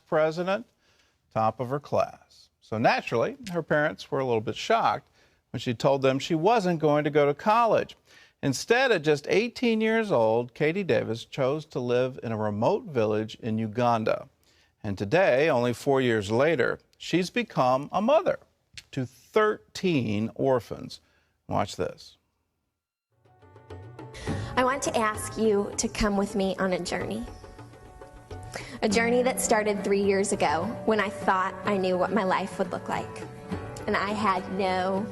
president, top of her class. So naturally, her parents were a little bit shocked when she told them she wasn't going to go to college. Instead, at just 18 years old, Katie Davis chose to live in a remote village in Uganda. And today, only 4 years later, she's become a mother to 13 orphans. Watch this. I want to ask you to come with me on a journey. A journey that started 3 years ago when I thought I knew what my life would look like. And I had no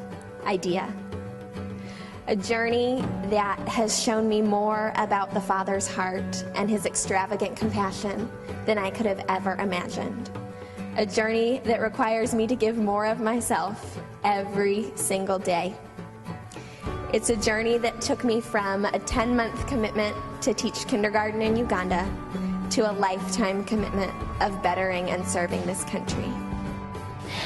idea. A journey that has shown me more about the Father's heart and His extravagant compassion than I could have ever imagined. A journey that requires me to give more of myself every single day. It's a journey that took me from a 10-month commitment to teach kindergarten in Uganda to a lifetime commitment of bettering and serving this country.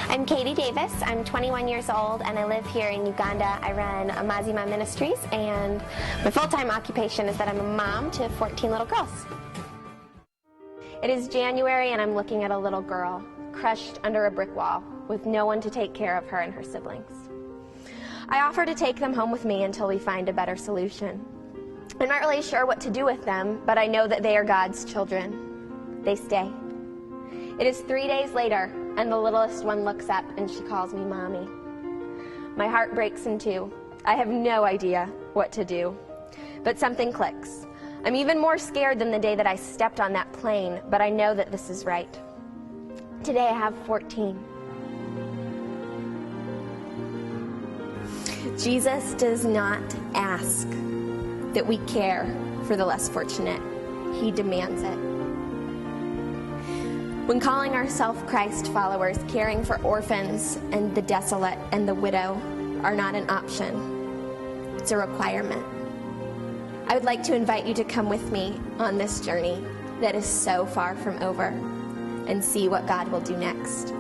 I'm Katie Davis. I'm 21 years old and I live here in Uganda. I run Amazima Ministries and my full-time occupation is that I'm a mom to 14 little girls. It is January and I'm looking at a little girl crushed under a brick wall with no one to take care of her and her siblings. I offer to take them home with me until we find a better solution. I'm not really sure what to do with them, but I know that they are God's children. They stay. It is 3 days later, and the littlest one looks up and she calls me Mommy. My heart breaks in two. I have no idea what to do, but something clicks. I'm even more scared than the day that I stepped on that plane, but I know that this is right. Today I have 14. Jesus does not ask that we care for the less fortunate. He demands it. When calling ourselves Christ followers, caring for orphans and the desolate and the widow are not an option. It's a requirement. I would like to invite you to come with me on this journey that is so far from over and see what God will do next.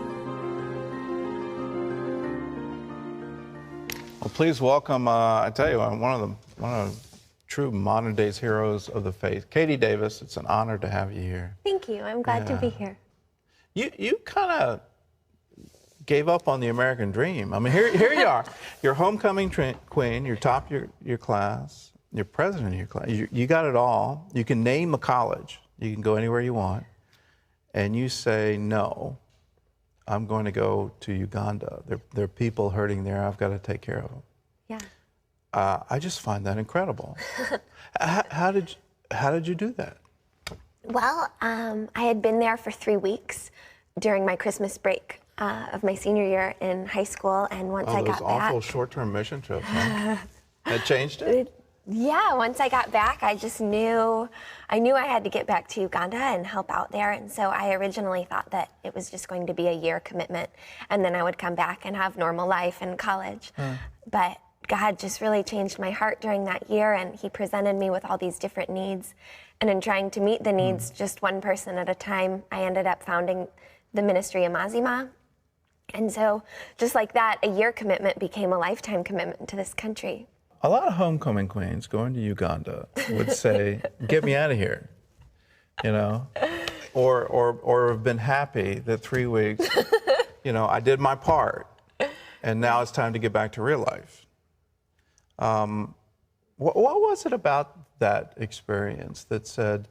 Well, please welcome, I tell you, one of the true modern days heroes of the faith, Katie Davis. It's an honor to have you here. Thank you. I'm glad to be here. You kind of gave up on the American dream. I mean, here you are. You're homecoming queen. You're top of your class. You're president of your class. You got it all. You can name a college. You can go anywhere you want. And you say, no, I'm going to go to Uganda. There are people hurting there. I've got to take care of them. Yeah. I just find that incredible. How did you do that? Well, I had been there for 3 weeks during my Christmas break of my senior year in high school, and once I got back... those awful short-term mission trips, huh? That changed it? Yeah, once I got back, I just knew I had to get back to Uganda and help out there, and so I originally thought that it was just going to be a year commitment, and then I would come back and have normal life in college. But God just really changed my heart during that year, and He presented me with all these different needs. And in trying to meet the needs just one person at a time, I ended up founding the ministry Amazima. And so just like that, a year commitment became a lifetime commitment to this country. A lot of homecoming queens going to Uganda would say, get me out of here, you know, or have been happy that 3 weeks, you know, I did my part, and now it's time to get back to real life. What was it about that experience that said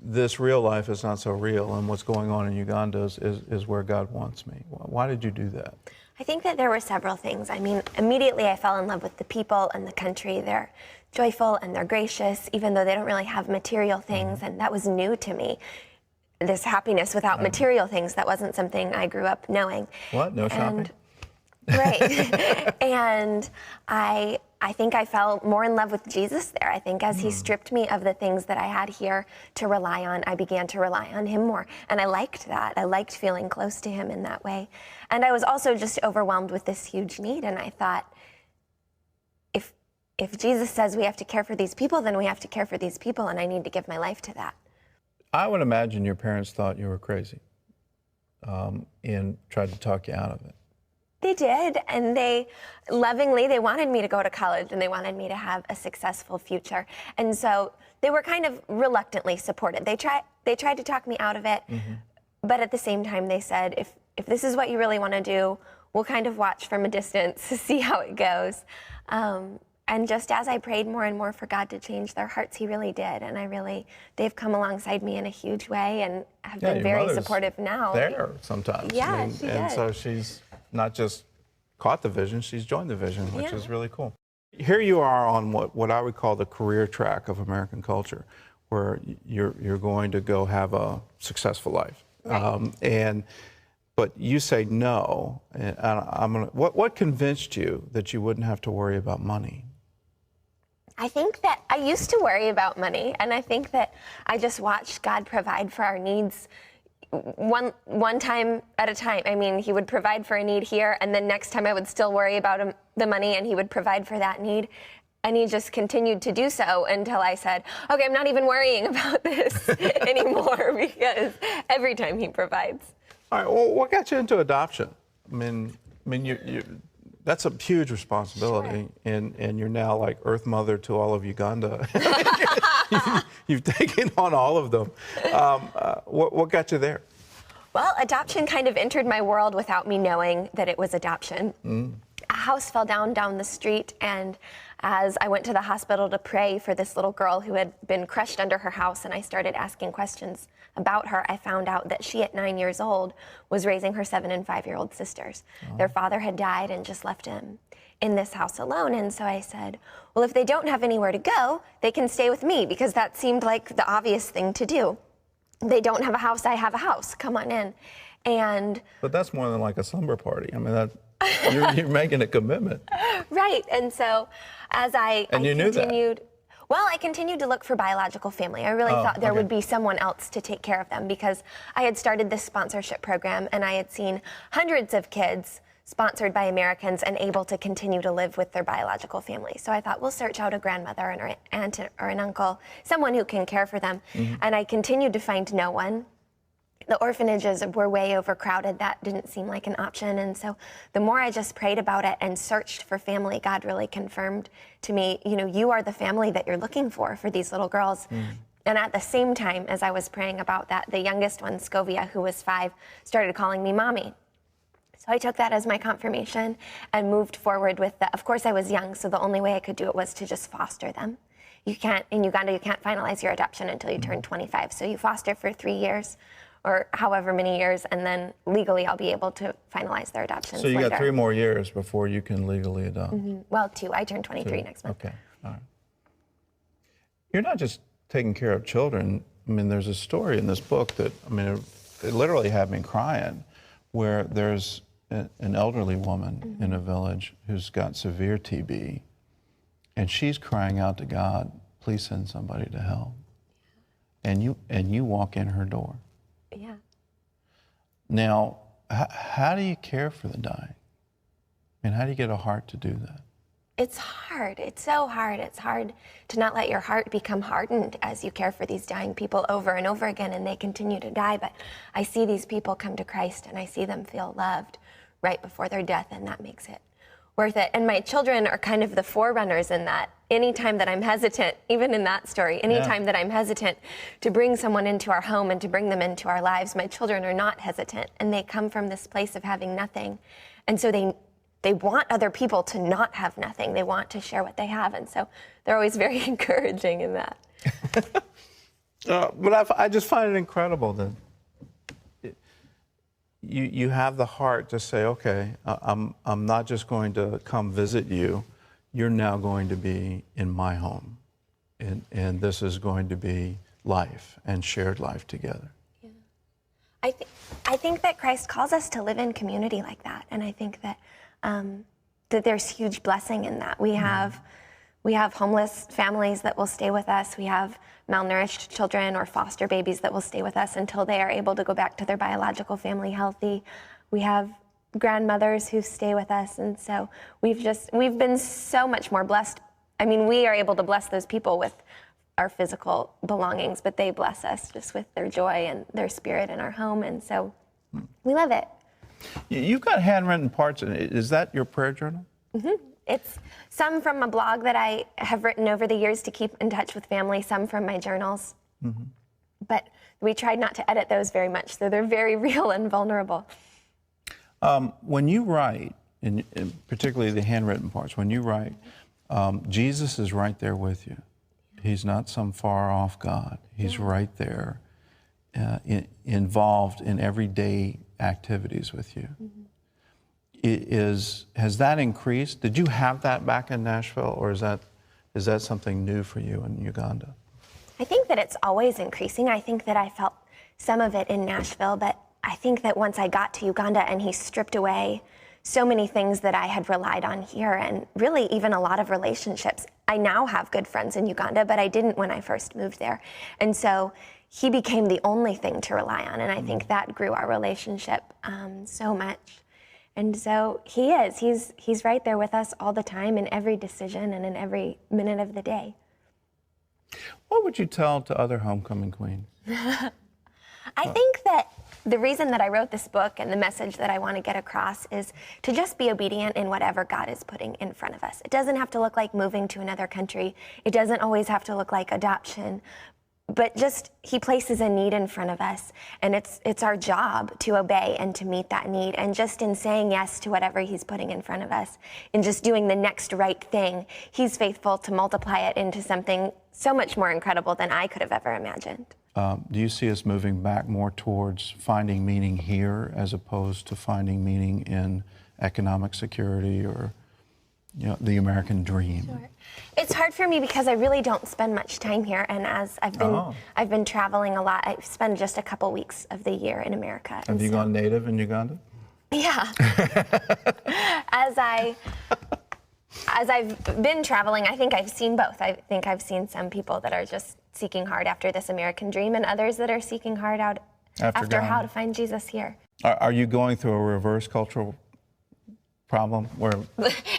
this real life is not so real and what's going on in Uganda is where God wants me? Why did you do that? I think that there were several things. I mean, immediately I fell in love with the people and the country. They're joyful and they're gracious, even though they don't really have material things, and that was new to me. This happiness without material things, that wasn't something I grew up knowing. What? No shopping? Right. And I think I fell more in love with Jesus there. I think as He stripped me of the things that I had here to rely on, I began to rely on Him more. And I liked that. I liked feeling close to Him in that way. And I was also just overwhelmed with this huge need. And I thought, if Jesus says we have to care for these people, then we have to care for these people, and I need to give my life to that. I would imagine your parents thought you were crazy and tried to talk you out of it. They did, and they lovingly, they wanted me to go to college and they wanted me to have a successful future. And so they were kind of reluctantly supported. They tried to talk me out of it, but at the same time they said, if this is what you really want to do, we'll kind of watch from a distance to see how it goes. And just as I prayed more and more for God to change their hearts, he really did. And they've come alongside me in a huge way and have been very supportive now. There sometimes. Yeah, she and did. so she's not just caught the vision, she's joined the vision, which is really cool. Here you are on what I would call the career track of American culture, where you're going to go have a successful life. Right. But you say no. And what convinced you that you wouldn't have to worry about money? I think that I used to worry about money, and I think that I just watched God provide for our needs one time at a time. I mean, he would provide for a need here, and then next time I would still worry about the money, and he would provide for that need. And he just continued to do so until I said, okay, I'm not even worrying about this anymore, because every time he provides. All right, well, what got you into adoption? I mean, that's a huge responsibility, Sure. and you're now like Earth Mother to all of Uganda. You've taken on all of them. What got you there? Well, adoption kind of entered my world without me knowing that it was adoption. A house fell down the street, and as I went to the hospital to pray for this little girl who had been crushed under her house, and I started asking questions about her, I found out that she, at 9 years old, was raising her 7- and 5-year-old sisters. Their father had died and just left him in this house alone. And so I said, well, if they don't have anywhere to go, they can stay with me, because that seemed like the obvious thing to do. They don't have a house, I have a house. Come on in. But that's more than like a slumber party. I mean, you're making a commitment. Right. And so as I knew that. Well, I continued to look for biological family. I really thought there would be someone else to take care of them, because I had started this sponsorship program and I had seen hundreds of kids sponsored by Americans and able to continue to live with their biological family. So I thought, we'll search out a grandmother and an aunt or an uncle, someone who can care for them. And I continued to find no one. The orphanages were way overcrowded. That didn't seem like an option. And so the more I just prayed about it and searched for family, God really confirmed to me, you are the family that you're looking for these little girls. And at the same time as I was praying about that, the youngest one, Scovia, who was 5, started calling me mommy. So I took that as my confirmation and moved forward with that. Of course, I was young, so the only way I could do it was to just foster them. In Uganda, you can't finalize your adoption until you turn 25. So you foster for 3 years, or however many years, and then legally I'll be able to finalize their adoptions So you later. got 3 more years before you can legally adopt. Well, 2. I turn 23 next month. Okay, all right. You're not just taking care of children. I mean, there's a story in this book that, it literally had me crying, where there's an elderly woman in a village who's got severe TB, and she's crying out to God, please send somebody to help. And you walk in her door. Yeah. Now, how do you care for the dying? I mean, how do you get a heart to do that? It's hard. It's so hard. It's hard to not let your heart become hardened as you care for these dying people over and over again, and they continue to die. But I see these people come to Christ, and I see them feel loved right before their death, and that makes it worth it. And my children are kind of the forerunners in that. Anytime that I'm hesitant, even in that story, anytime that I'm hesitant to bring someone into our home and to bring them into our lives, my children are not hesitant, and they come from this place of having nothing. And so they want other people to not have nothing. They want to share what they have, and so they're always very encouraging in that. But I just find it incredible that you have the heart to say, okay, I'm not just going to come visit you. You're now going to be in my home, and this is going to be life and shared life together. Yeah. I think that Christ calls us to live in community like that, and I think that that there's huge blessing in that. We have homeless families that will stay with us. We have malnourished children or foster babies that will stay with us until they are able to go back to their biological family healthy. We have grandmothers who stay with us, and so we've been so much more blessed. I mean, we are able to bless those people with our physical belongings, but they bless us just with their joy and their spirit in our home, and so we love it. You've got handwritten parts in it. Is that your prayer journal? It's some from a blog that I have written over the years to keep in touch with family, some from my journals. But we tried not to edit those very much, so they're very real and vulnerable. When you write, and particularly the handwritten parts, when you write, Jesus is right there with you. He's not some far off God. He's right there, involved in everyday activities with you. Has that increased? Did you have that back in Nashville, or is that something new for you in Uganda? I think that it's always increasing. I think that I felt some of it in Nashville, but I think that once I got to Uganda and he stripped away so many things that I had relied on here, and really even a lot of relationships. I now have good friends in Uganda, but I didn't when I first moved there. And so he became the only thing to rely on, and I think that grew our relationship so much. And so he's right there with us all the time in every decision and in every minute of the day. What would you tell to other homecoming queens? I think that the reason that I wrote this book and the message that I want to get across is to just be obedient in whatever God is putting in front of us. It doesn't have to look like moving to another country. It doesn't always have to look like adoption. But just he places a need in front of us, and it's our job to obey and to meet that need. And just in saying yes to whatever he's putting in front of us, in just doing the next right thing, he's faithful to multiply it into something so much more incredible than I could have ever imagined. Do you see us moving back more towards finding meaning here as opposed to finding meaning in economic security or, the American dream? Sure. It's hard for me because I really don't spend much time here, and as I've been traveling a lot. I spend just a couple weeks of the year in America. Have you gone native in Uganda? Yeah. As I've been traveling, I think I've seen both. I think I've seen some people that are just seeking hard after this American dream, and others that are seeking hard out after how to find Jesus here. Are you going through a reverse cultural problem where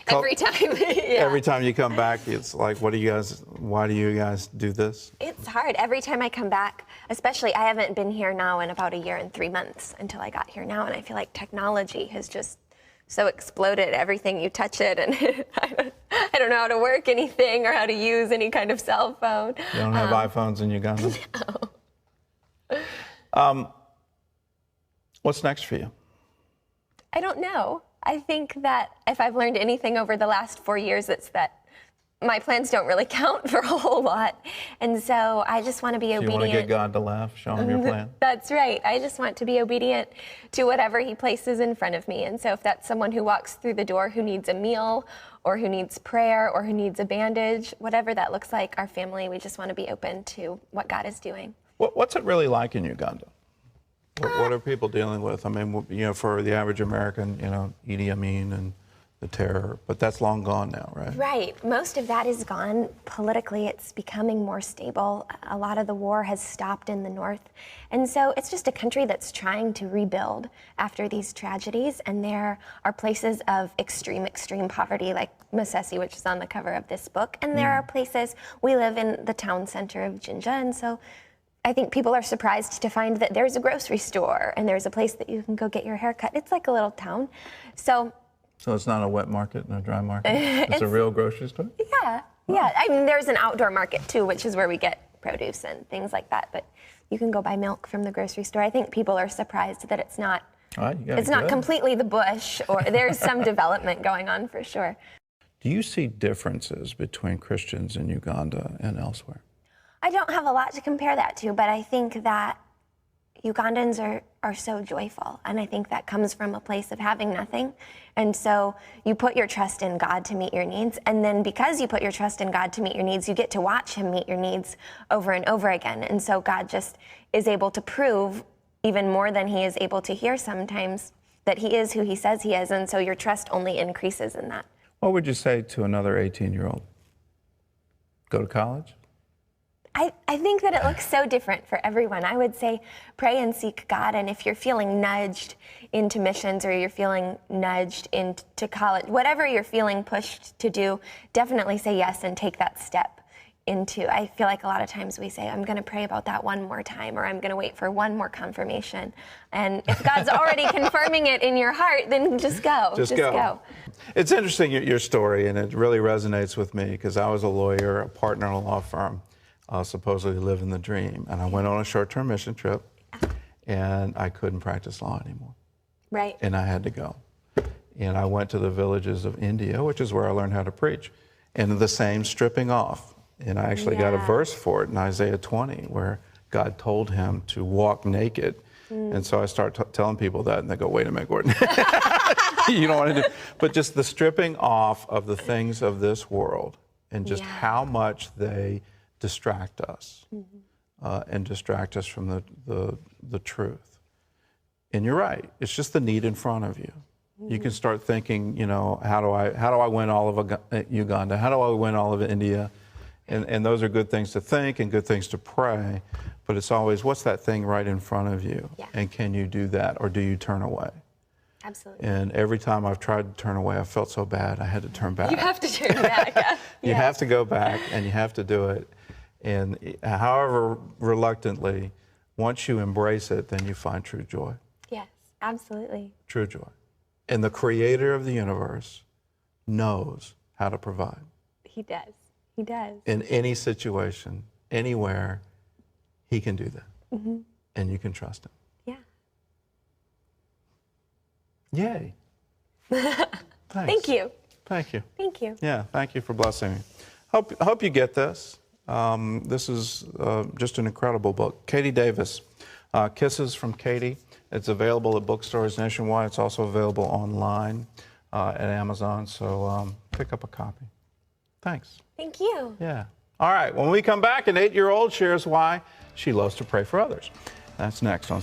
Every time, yeah. Every time you come back, it's like, why do you guys do this? It's hard. Every time I come back, especially I haven't been here now in about a year and 3 months until I got here now, and I feel like technology has just so exploded. Everything you touch it, and I don't know how to work anything or how to use any kind of cell phone. You don't have iPhones in Uganda? No. What's next for you? I don't know. I think that if I've learned anything over the last 4 years, it's that my plans don't really count for a whole lot. And so I just want to be obedient. You want to get God to laugh? Show him your plan? That's right. I just want to be obedient to whatever he places in front of me. And so if that's someone who walks through the door who needs a meal or who needs prayer or who needs a bandage, whatever that looks like, our family, we just want to be open to what God is doing. What's it really like in Uganda? What are people dealing with? I mean, for the average American, Idi Amin and the terror, but that's long gone now, right? Right. Most of that is gone. Politically, it's becoming more stable. A lot of the war has stopped in the north. And so it's just a country that's trying to rebuild after these tragedies. And there are places of extreme poverty, like Masesi, which is on the cover of this book. And there are places, we live in the town center of Jinja, and so I think people are surprised to find that there's a grocery store and there's a place that you can go get your hair cut. It's like a little town. So it's not a wet market and a dry market? It's a real grocery store? Yeah, yeah. I mean, there's an outdoor market too, which is where we get produce and things like that. But you can go buy milk from the grocery store. I think people are surprised that it's not completely the bush, or there's some development going on for sure. Do you see differences between Christians in Uganda and elsewhere? I don't have a lot to compare that to, but I think that Ugandans are so joyful, and I think that comes from a place of having nothing. And so you put your trust in God to meet your needs, and then because you put your trust in God to meet your needs, you get to watch him meet your needs over and over again. And so God just is able to prove, even more than he is able to hear sometimes, that he is who he says he is, and so your trust only increases in that. What would you say to another 18-year-old? Go to college? I think that it looks so different for everyone. I would say pray and seek God, and if you're feeling nudged into missions or you're feeling nudged into college, whatever you're feeling pushed to do, definitely say yes and take that step. into. I feel like a lot of times we say, I'm going to pray about that one more time, or I'm going to wait for one more confirmation. And if God's already confirming it in your heart, then just go. Just go. It's interesting, your story, and it really resonates with me because I was a lawyer, a partner in a law firm, supposedly living the dream. And I went on a short-term mission trip, and I couldn't practice law anymore. Right. And I had to go. And I went to the villages of India, which is where I learned how to preach, and the same stripping off. And I actually got a verse for it in Isaiah 20, where God told him to walk naked. And so I start telling people that, and they go, wait a minute, Gordon. You don't want to do, but just the stripping off of the things of this world, and just how much they distract us, and distract us from the truth. And you're right, it's just the need in front of you. You can start thinking, you know, how do I win all of Uganda? How do I win all of India? And those are good things to think and good things to pray, but it's always, what's that thing right in front of you? Yeah. And can you do that, or do you turn away? Absolutely. And every time I've tried to turn away, I felt so bad, I had to turn back. You have to turn back. You have to go back, and you have to do it. And however reluctantly, once you embrace it, then you find true joy. Yes, absolutely. True joy. And the creator of the universe knows how to provide. He does. He does. In any situation, anywhere, he can do that. And you can trust him. Yeah. Yay. Thanks. Thank you. Thank you. Thank you. Yeah, thank you for blessing me. Hope you get this. This is just an incredible book. Katie Davis, Kisses from Katie. It's available at bookstores nationwide. It's also available online at Amazon, so pick up a copy. Thanks. Thank you. Yeah. All right, when we come back, an 8-year-old shares why she loves to pray for others. That's next on